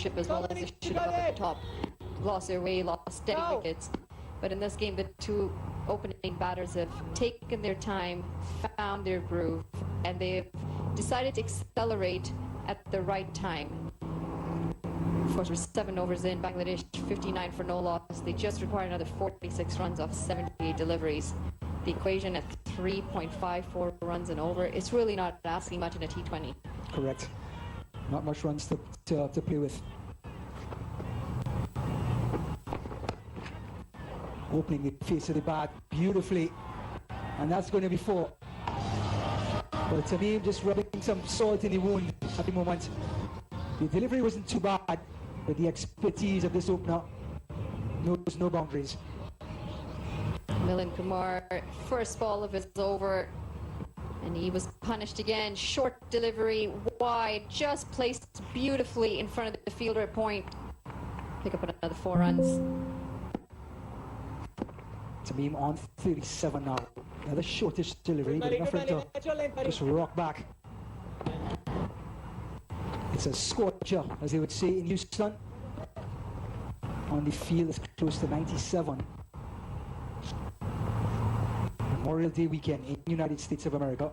partnership as well as they should have up at the top. Lost their way, lost steady wickets. But in this game, the two opening batters have taken their time, found their groove, and they've decided to accelerate at the right time. Of course, we're 7 overs in, Bangladesh 59 for no loss. They just require another 46 runs off 78 deliveries. The equation at 3.54 runs and over, it's really not asking much in a T20. Correct. Not much runs to play with. Opening the face of the bat beautifully, and that's going to be 4. But Tamim just rubbing some salt in the wound at the moment. The delivery wasn't too bad, but the expertise of this opener knows no boundaries. Milind Kumar, first ball of his over, and he was punished again. Short delivery, wide, just placed beautifully in front of the fielder at point. Pick up another 4 runs. Tamim on 37 now. Another shortish delivery, but enough for him to just rock back. It's a scorcher, as they would say in Houston. On the field, it's close to 97. Memorial Day weekend in the United States of America.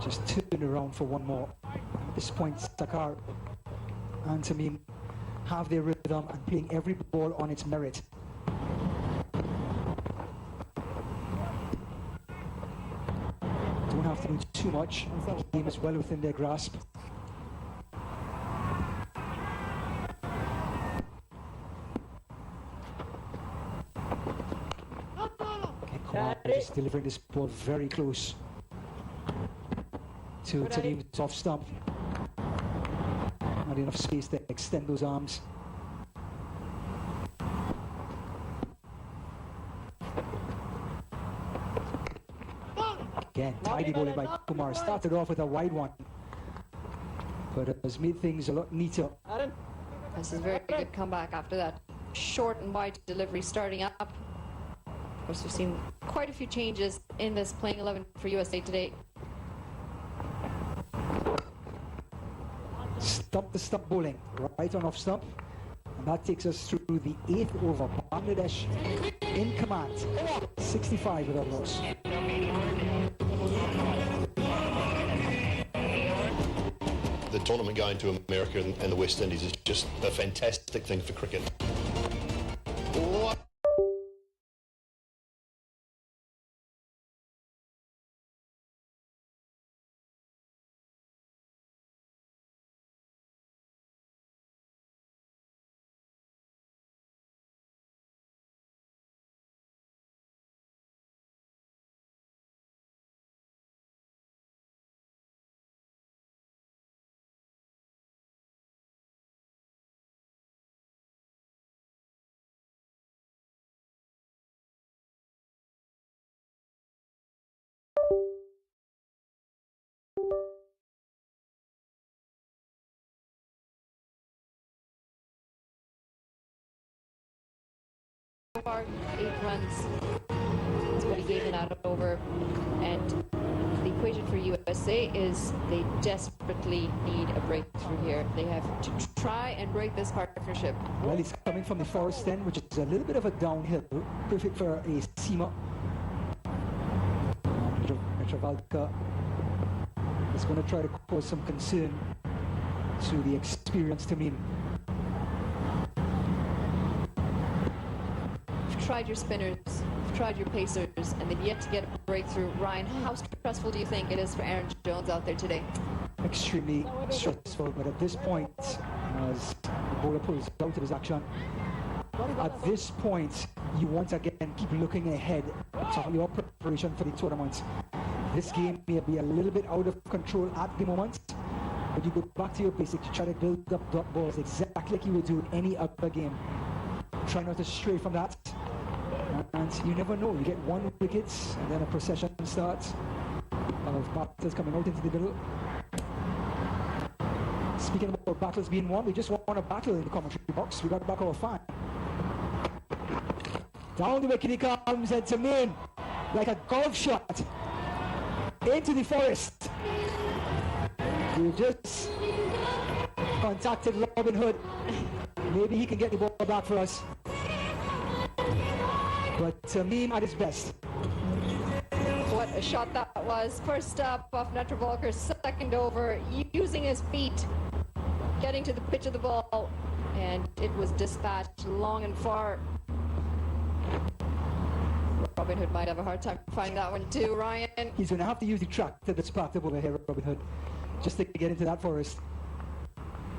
Just turn around for one more. At this point, Sakar and Tamim have their rhythm and playing every ball on its merit. Don't have to do too much. The game is well within their grasp. Okay, Kumar is delivering this ball very close to Tamim's off stump. Not enough space to extend those arms. Again, tidy bowling by Kumar. Started off with a wide one, but has made things a lot neater. This is a very good comeback after that short and wide delivery starting up. Of course, we've seen quite a few changes in this playing 11 for USA today. Stump to stump bowling, right on off stump. And that takes us through the 8th over. Bangladesh in command. 65 without loss. The tournament going to America and the West Indies is just a fantastic thing for cricket. So far, 8 runs. That's what he gave in that over. And the equation for USA is they desperately need a breakthrough here. They have to try and break this partnership. Well, he's coming from the forest end, which is a little bit of a downhill. Perfect for a seamer. Petrovalka is going to try to cause some concern to the experienced Tamim. You've tried your spinners, you've tried your pacers, and they've yet to get a breakthrough. Ryan, how stressful do you think it is for Aaron Jones out there today? Extremely stressful, but at this point, as the bowler pulls out of his action, at this point, you once again keep looking ahead to your preparation for the tournament. This game may be a little bit out of control at the moment, but you go back to your basics, you try to build up dot balls exactly like you would do in any other game. Try not to stray from that, and you never know, you get 1 wicket and then a procession starts of batters coming out into the middle. Speaking about battles being won, we just won a battle in the commentary box. We got back our fan. Down the wicket he comes, and Tamim, like a golf shot, into the forest. We've just contacted Robin Hood. Maybe he can get the ball back for us. But Tamim at his best. What a shot that was. First up off Netravalkar, second over, using his feet, getting to the pitch of the ball, and it was dispatched long and far. Robin Hood might have a hard time finding that one too, Ryan. He's going to have to use the tractor that's parked up over here, Robin Hood, just to get into that forest.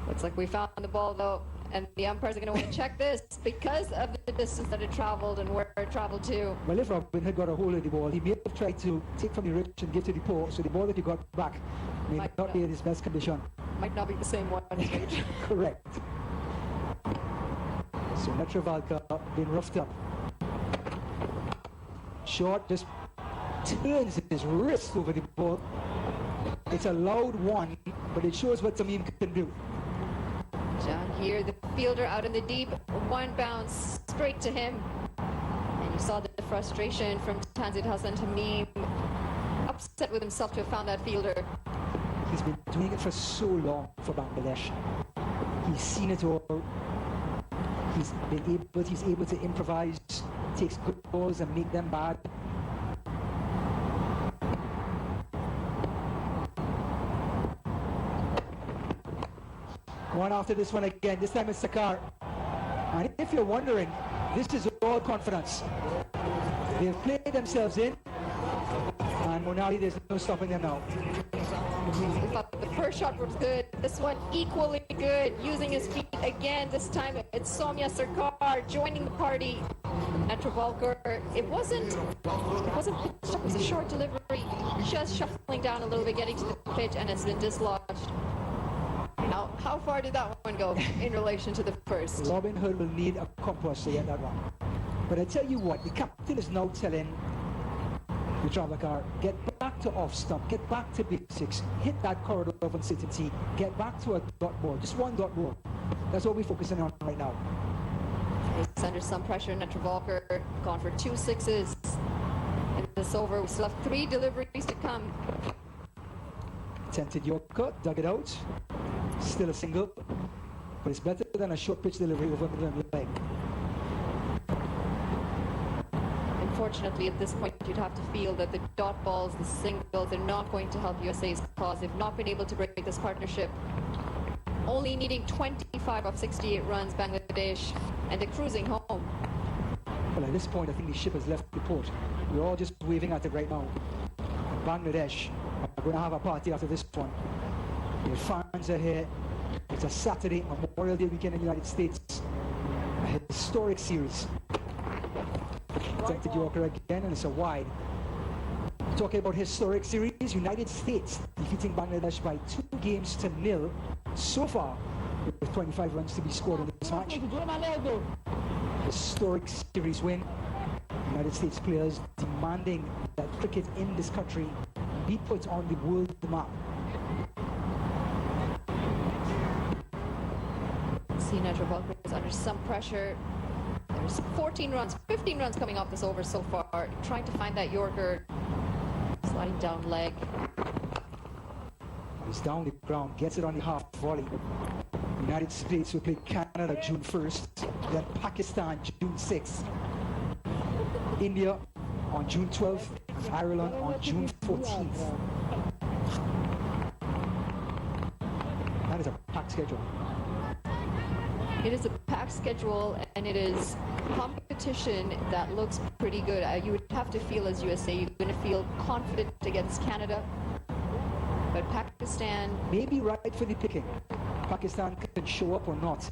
Looks like we found the ball though, and the umpires are going to want to check this because of the distance that it traveled and where it traveled to. Well, if Robin had got a hold of the ball, he may have tried to take from the rich and give to the poor, so the ball that he got back may not be in his best condition. Might not be the same one. Correct. So Netravalkar being roughed up. Short just turns his wrist over the ball. It's a loud one, but it shows what Tamim can do. John here, the fielder out in the deep, one bounce straight to him. And you saw the frustration from Tanzit Hassan Tamim, upset with himself to have found that fielder. He's been doing it for so long for Bangladesh. He's seen it all. He's able to improvise, takes good balls and make them bad. One after this one again, this time it's Sakar. And if you're wondering, this is all confidence. They've played themselves in, and Monali, there's no stopping them now. We thought the first shot was good. This one equally good. Using his feet again. This time it's Soumya Sarkar joining the party. Netravalkar. It wasn't pitched. It was a short delivery. Just shuffling down a little bit, getting to the pitch, and it's been dislodged. Now, how far did that one go in relation to the first? Robin Hood will need a compass to get that one. But I tell you what, the captain is now telling the Travakar, get back to off stump, get back to basics, hit that corridor of uncertainty, get back to a dot ball, just one dot ball. That's what we're focusing on right now. He's under some pressure. Netravalkar gone for 2 sixes in this over. We still have 3 deliveries to come. Attempted Yorker, dug it out. Still a single, but it's better than a short pitch delivery over middle of the leg. Unfortunately, at this point, you'd have to feel that the dot balls, the singles, are not going to help USA's cause. They've not been able to break this partnership. Only needing 25 of 68 runs, Bangladesh, and they're cruising home. Well, at this point, I think the ship has left the port. We're all just waving at it right now. And Bangladesh are going to have a party after this one. Their fans are here. It's a Saturday, Memorial Day weekend in the United States. A historic series. Attempted Yorker again, and it's a wide. Talking about historic series, United States defeating Bangladesh by 2-0 so far, with 25 runs to be scored in this match. Historic series win. United States players demanding that cricket in this country be put on the world map. See, Netravalkar is under some pressure. There's 14 runs, 15 runs coming off this over so far. Trying to find that Yorker. Sliding down leg. He's down the ground, gets it on the half volley. United States will play Canada June 1st, then Pakistan June 6th. India on June 12th, Ireland on June 14th. That is a packed schedule. It is a packed schedule, and it is competition that looks pretty good. You would have to feel as USA, you're going to feel confident against Canada. But Pakistan... Maybe right for the picking. Pakistan can show up or not.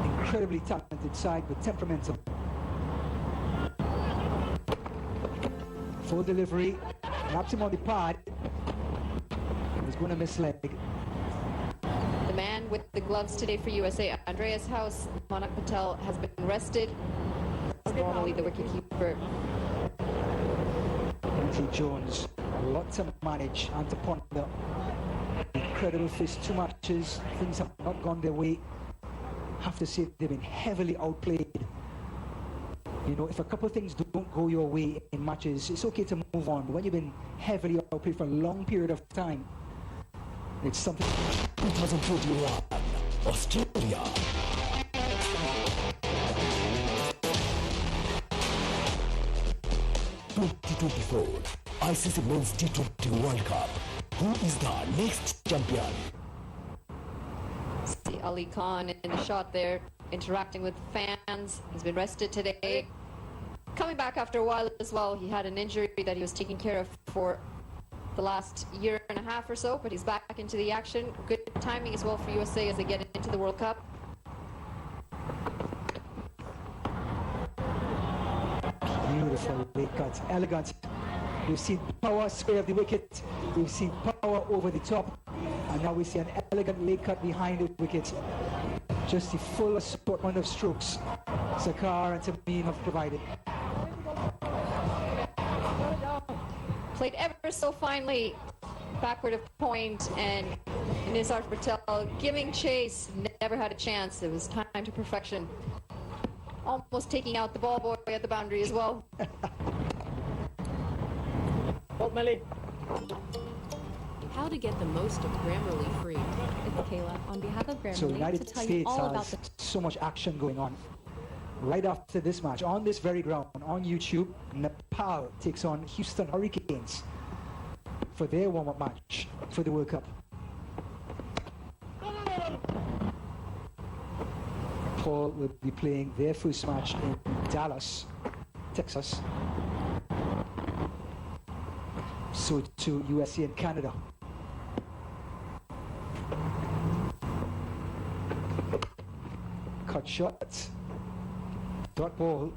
Incredibly talented side, but temperamental. Full delivery. Wraps him on the pad. He's going to miss leg. The man with the gloves today for USA, Andreas House, Manak Patel, has been rested. It's normally the wicketkeeper. Anthony Jones, a lot to manage and to ponder. Incredible first 2 matches. Things have not gone their way. Have to say they've been heavily outplayed. You know, if a couple of things don't go your way in matches, it's okay to move on. But when you've been heavily outplayed for a long period of time, it's something. 2021 Australia. '24 ICC Men's T20 World Cup. Who is the next champion? See Ali Khan in the shot there, interacting with fans. He's been rested today. Coming back after a while as well. He had an injury that he was taking care of for the last year and a half or so, but he's back into the action. Good timing as well for USA as they get into the World Cup. Beautiful late cut, elegant. We've seen power square of the wicket. We've seen power over the top. And now we see an elegant late cut behind the wicket. Just the full assortment of strokes Sakar and Tamim have provided. Played ever so finely backward of point, and Nisar Patel giving chase, never had a chance. It was time to perfection. Almost taking out the ball boy at the boundary as well. How to get the most of Grammarly free. It's Kayla on behalf of So the Grammarly United to tell you States all about has the so much action going on. Right after this match, on this very ground, on YouTube, Nepal takes on Houston Hurricanes for their warm-up match for the World Cup. Paul will be playing their first match in Dallas, Texas. So to USA and Canada. Cut shot. Dot ball.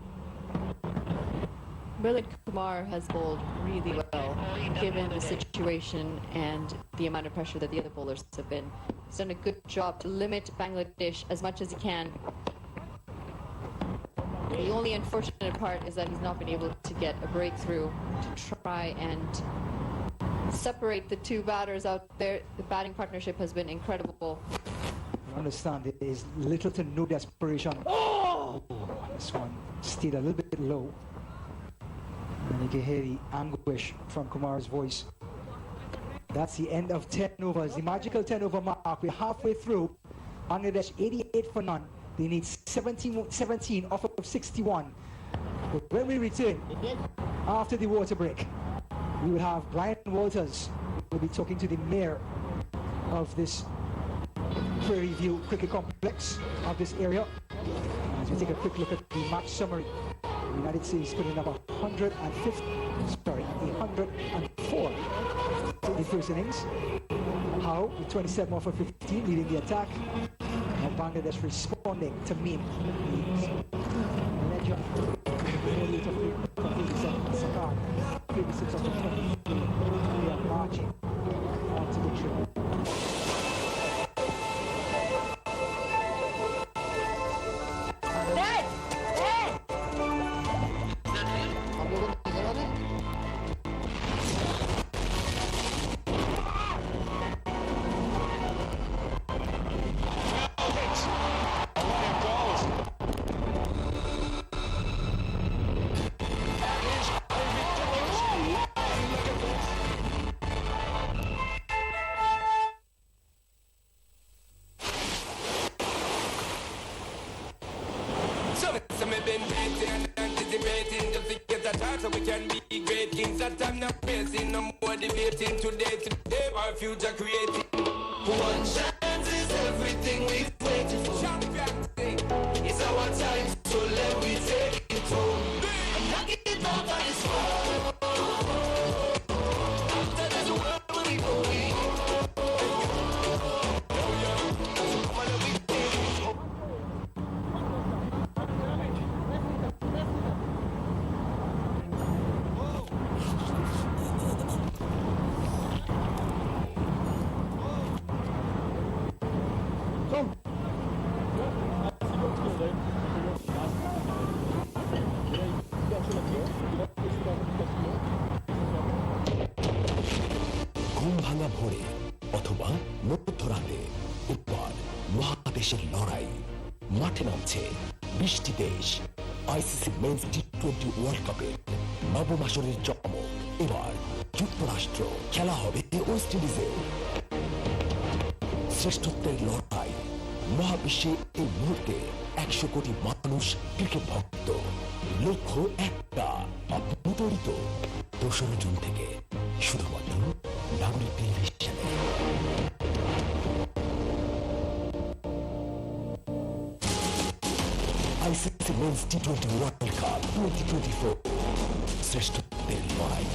Brilliant Kumar has bowled really well, given the situation and the amount of pressure that the other bowlers have been. He's done a good job to limit Bangladesh as much as he can. The only unfortunate part is that he's not been able to get a breakthrough to try and separate the two batters out there. The batting partnership has been incredible. I understand there is little to no desperation. Oh! This one stayed a little bit low. And you can hear the anguish from Kumar's voice. That's the end of 10 overs, the magical 10 over mark. We're halfway through. Bangladesh 88 for none. They need 17 off of 61. But when we return, after the water break, we will have Brian Walters, who will be talking to the mayor of this Prairie View Cricket Complex of this area. As we take a quick look at the match summary, the United States putting up 804 in the first innings. Howe with 27 off of 15, leading the attack. And Bangladesh responding to Tamim. Legend, 48 of 37, Sakar, 36 of 20. We are marching on to victory. So we can be great kings. That I'm not facing, no more debating. Today, our future creating. One chance is everything we've waited for. Champion thing. It's our time, so let me take it home. I'm knocking it out on this phone. After this world, we go. Come on, let me take it home. ঘুম ভাঙা ভোরে অথবা মধ্যরাতে উপর মহাদেশের লড়াই মাঠে নামছে বৃষ্টি দেশ আইসিসি মেন্স টি-20 ওয়ার্ল্ড কাপের নবম আসরের চমক এবার যুক্তরাষ্ট্র। খেলা হবে ওয়েস্ট ইন্ডিজে। শ্রেষ্ঠত্বের লড়াই। মহাবিশ্বে এই মুহূর্তে 100 কোটি মানুষ ক্রিকেট ভক্ত। লক্ষ্য একটা, আপনি তৈরি তো? 2 জুন থেকে শুধুমাত্র নাগরিক টেলিভিশনে। আইসিসি মেন্স টি-20 ওয়ার্ল্ড কাপ 2024 শ্রেষ্ঠত্বের লড়াই।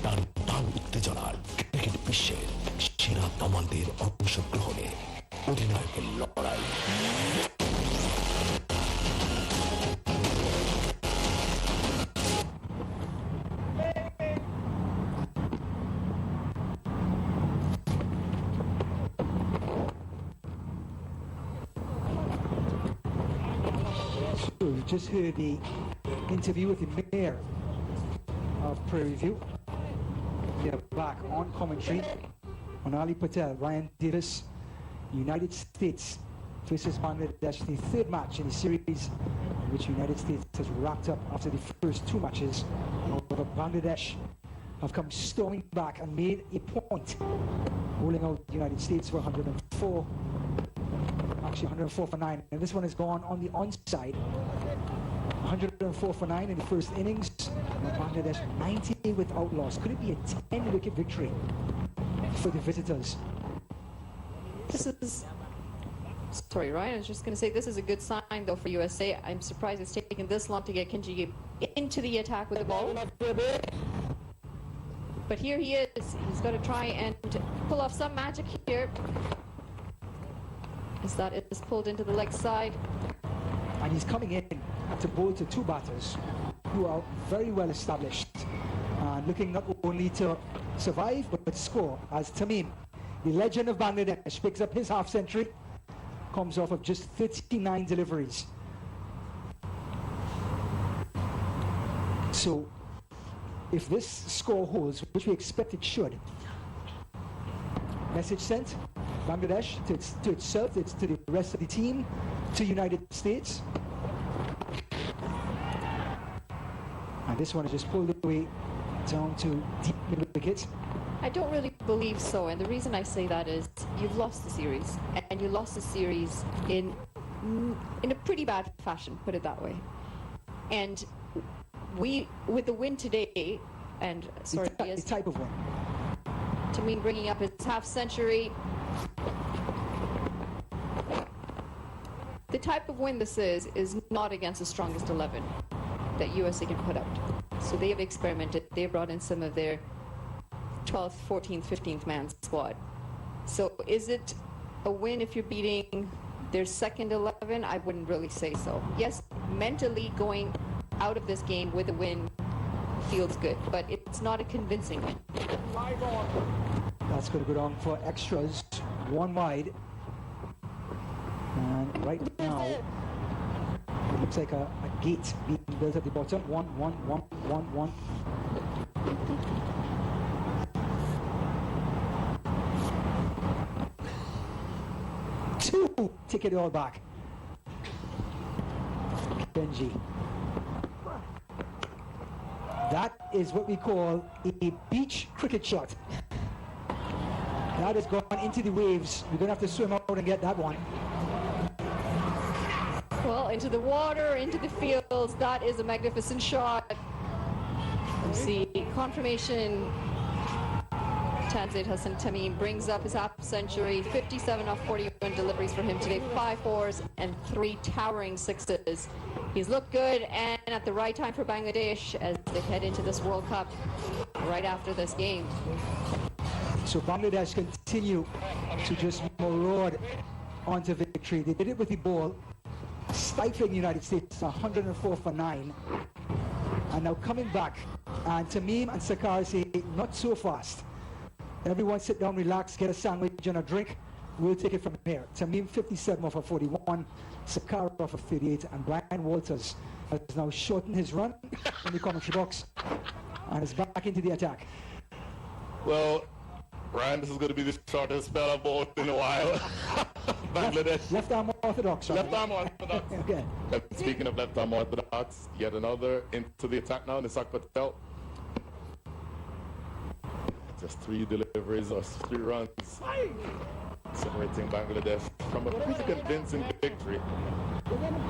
টান টান উত্তেজনার ক্রিকেট বিশ্বের সেরা দামালদের অংশগ্রহণে অধিনায়কের লড়াই। So you just heard the interview with the mayor of Prairie View. They're back on commentary on Ali Patel, Ryan Davis, United States versus Bangladesh, the third match in the series in which United States has wrapped up after the first 2 matches. However, Bangladesh have come storming back and made a point, rolling out the United States for 104. Actually 104 for 9, and this one has gone on the onside. 104 for 9 in the first innings. Bangladesh 90 without loss. Could it be a 10-wicket victory for the visitors? This is... Sorry, Ryan, I was just going to say this is a good sign, though, for USA. I'm surprised it's taken this long to get Kinji into the attack with the ball. But here he is. He's got to try and pull off some magic here. As that is pulled into the leg side. And he's coming in to bowl to 2 batters who are very well established and looking not only to survive but score, as Tamim, the legend of Bangladesh, picks up his half century, comes off of just 39 deliveries. So if this score holds, which we expect it should, message sent, Bangladesh to itself, to the rest of the team, to United States. And this one is just pulled away down to deep middle wicket. I don't really believe so, and the reason I say that is you've lost the series, and you lost the series in a pretty bad fashion, put it that way. And we, with the win today, and sorry, The type of win. Tamim bringing up his half century. The type of win this is not against the strongest 11 that USA can put out. So they have experimented. They brought in some of their 12th, 14th, 15th man squad. So is it a win if you're beating their second 11? I wouldn't really say so. Yes, mentally going out of this game with a win feels good, but it's not a convincing win. That's going to go down for extras, 1 wide. And right now, it looks like a gate being built at the bottom. 1, 1, 1, 1, 1. Two, take it all back. Benji. That is what we call a beach cricket shot. That has gone into the waves. We're going to have to swim out and get that one. Well, into the water, into the fields, that is a magnificent shot. You see confirmation. Tanzit Hassan Tamim brings up his half century, 57 off 41 deliveries for him today, 5 fours and 3 towering 6s. He's looked good and at the right time for Bangladesh as they head into this World Cup right after this game. So Bangladesh continue to just maraud onto victory. They did it with the ball, stifling the United States 104 for 9. And now coming back, and Tamim and Sakar say, not so fast. Everyone sit down, relax, get a sandwich and a drink. We'll take it from here. Tamim 57 off of 41, Sakar off of 38, and Brian Walters has now shortened his run in the commentary box and is back into the attack. Well, Ryan, this is going to be the shortest spell of ball in a while. Bangladesh. Left arm orthodox. Right? Left arm orthodox. Okay. And speaking of left arm orthodox, yet another into the attack now, Nisar Patel. Just 3 deliveries or 3 runs separating Bangladesh from a pretty convincing victory.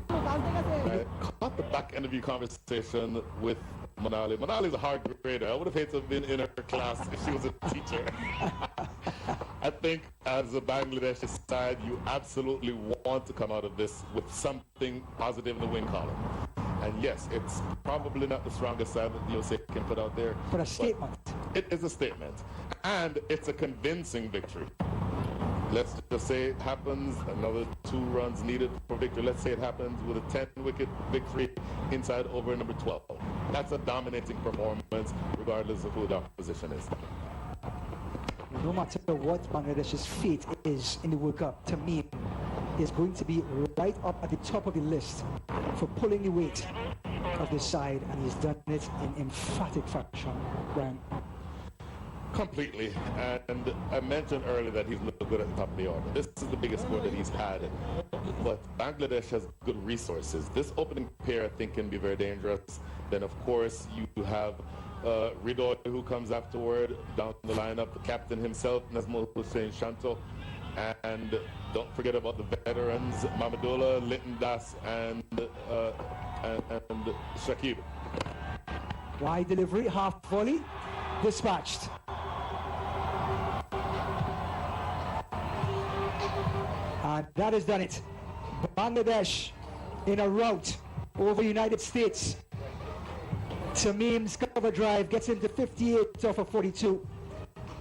I caught the back end of your conversation with Manali. Manali's a hard grader. I would have hated to have been in her class if she was a teacher. I think as a Bangladeshi side, you absolutely want to come out of this with something positive in the win column. And yes, it's probably not the strongest side that the USA can put out there. But a statement. It is a statement. And it's a convincing victory. Let's just say it happens, another 2 runs needed for victory. Let's say it happens with a 10-wicket victory inside over number 12. That's a dominating performance, regardless of who the opposition is. No matter what Bangladesh's fate is in the World Cup, to me, is going to be right up at the top of the list for pulling the weight of this side, and he's done it in emphatic fashion, Brian. Completely. And I mentioned earlier that he's looked good at the top of the order. This is the biggest score that he's had. But Bangladesh has good resources. This opening pair, I think, can be very dangerous. Then, of course, you have Ridoy, who comes afterward down the lineup, the captain himself, Nazmul Hussain Shanto. And don't forget about the veterans, Mamadullah, Linton Das, and Shakib. Wide delivery, half volley, dispatched. And that has done it. Bangladesh in a rout over United States. Tamim's cover drive gets into 58 off of 42.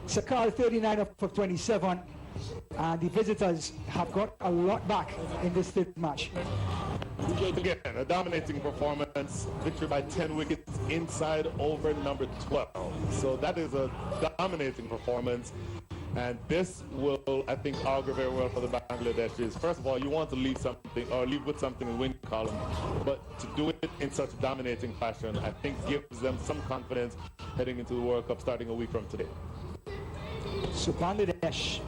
Sakar 39 off of 27. And the visitors have got a lot back in this 5th match. Again, a dominating performance, victory by 10 wickets inside over number 12. So that is a dominating performance. And this will, I think, augur very well for the Bangladeshis. First of all, you want to leave something, or leave with something in the win column. But to do it in such a dominating fashion, I think gives them some confidence heading into the World Cup starting a week from today. So Bangladesh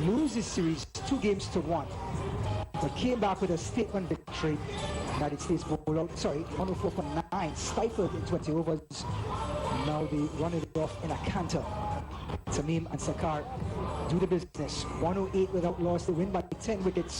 loses series 2-1, but came back with a statement victory. United States bowled out, 104 for 9, stifled in 20 overs. Now they run it off in a canter. Tamim and Sakar do the business. 108 without loss. They win by 10 wickets.